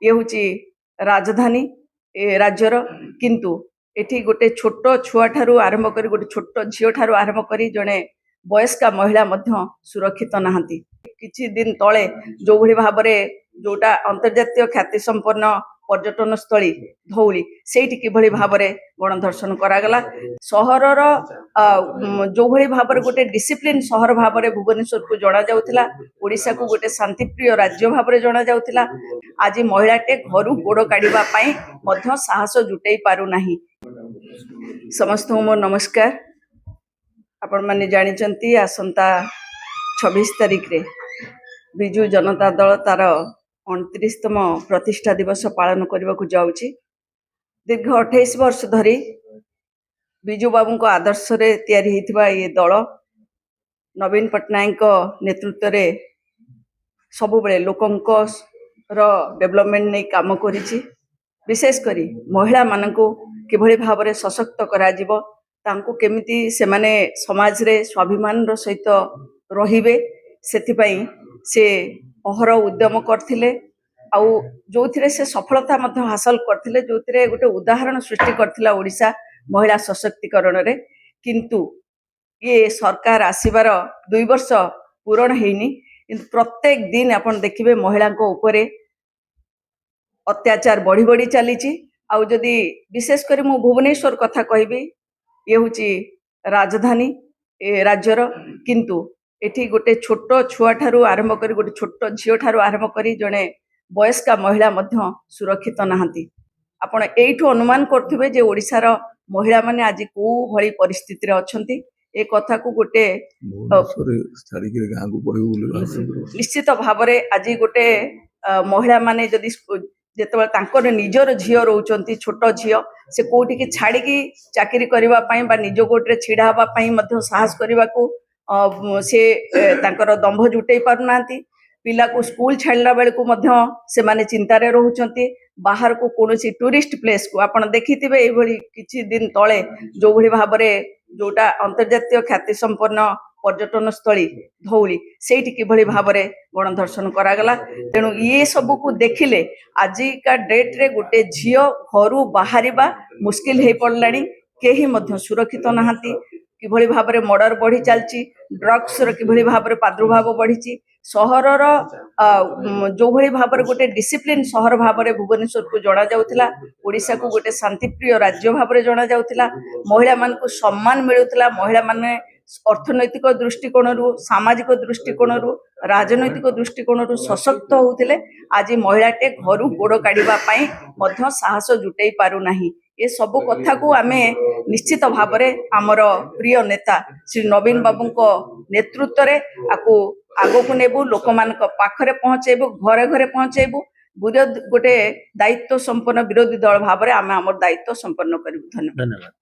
ये हूँ राजधानी राज्यर किंतु एठी गोटे छोट छुआ ठारू आरंभ कर गोटे छोट झील ठारू आरंभ कर जड़े वयस्का महिला मध्य सुरक्षित नहांती। किछि दिन तले जो भली भाव जोटा अंतर्जातीय ख्याति संपन्न पर्यटन स्थली धौली सेठी किभली भाव गणधर्षण करागला। सहरर जो भली भाव गोटे डिसिप्लिन सहर भाव भुवनेश्वर को जना जाउथिला, ओडिशा को गोटे शांतिप्रिय राज्य भाव जना जाउथिला। आज महिलाटे घर गोड़ काढ़ा मध्य साहस जुटई पारु नाही। समस्त मोर नमस्कार। आपण माने जानिचंती आसंता 26 तारिख रे बिजु जनता दल तार 29तम प्रतिष्ठा दिवस पालन करने को जाऊँगी। दीर्घ 28 वर्ष धरी बिजु बाबू को आदर्श रे तैयारी होइथिबा ये दल नवीन पट्टनायक नेतृत्व रे सबु बेले लोकंक डेवलपमेंट नहीं काम करिछि। विशेष करी महिला मानकु किभली भाव रे सशक्त करा जिवो, तांको केमिति से माने समाज रे स्वाभिमान रो सहित रहिबे सेथिपई से अहर उद्यम करथिले। आउ जोथिरे से सफलता मध्य हासिल करथिले, जोथिरे गोटे उदाहरण सृष्टि करथिला ओडिशा महिला सशक्तिकरण रे। किंतु ये सरकार आसीबार 2 वर्ष पूर्ण हेनी, किंतु प्रत्येक दिन आपण देखिबे महिला को ऊपर अत्याचार बढ़ी बढ़ी चलीची। आउ जदि विशेष करी मु भुवनेश्वर कथा कहबी, ये हूँ राजधानी राज्यर किंतु एठी गोटे छोट छुआ ठारू आरंभ कर गोटे छोट झील ठारू आरंभ कर जड़े वयस्का महिला मध्य सुरक्षित नहांती। आपण एठू अनुमान करथिबे जे ओडिशार महिला माने आज को भली परिस्थिति रे अछंती। ए कथा को गोटे निश्चित भाव रे आज गोटे महिला माने जदि जेतेबेले तांकर निजर झियो रहउचंती, छोट झियो से कोठी के छाड़ी की चाकरी करबा पई बा निज गोटरे छिड़ा हबा पई मध्य साहस करबा को से तांकर दंभ जुटई पारुनांती। पिला को स्कूल छाड़ला बेले को मध्य से माने चिंता रे रहउचंती। बाहर को कोनोसी टूरिस्ट प्लेस को आपण देखिथिबे ए भली किछि दिन तळे जो भली भाव जोटा अंतर्जातीय ख्याति संपन्न पर्यटन स्थली धौली सेठी किभली भाव गणधर्षण करागला। तेणु ये सब को देखिले आजिका डेट रे गोटे झियो घरू बाहरिबा मुश्किल हे पड़लानी। केही मध्य सुरक्षित नहांती। किभली भाव मर्डर बढ़ी चलची, ड्रग्स रो किभली भाव प्रादुर्भाव बढ़ी। सहरर जो भली भाव गोटे डिसिप्लिन सहर भाव भुवनेश्वर को जना जाउथिला, ओडिशा को गोटे शांतिप्रिय राज्य भाव जना जाउथिला। महिला मान को सम्मान मिलुथिला। महिला माने अर्थनैतिक दृष्टिकोण रु, सामाजिक दृष्टिकोण रु, राजनैतिक दृष्टिकोण रु सशक्त होउथिले। आज महिलाटे घर गोड़ काढ़ा मध्य साहस जुटई पारु नाही। ये सब कथा को आमे निश्चित भाव आमर प्रिय नेता श्री नवीन बाबू को नेतृत्व रे आकु आगो को नेबु, लोक मान पाखरे पहुंचेबु, घरे घरे पहुंचेबु। गोटे दायित्व संपन्न विरोधी दल भाव आमे आमर दायित्व संपन्न करिबु। धन्यवाद।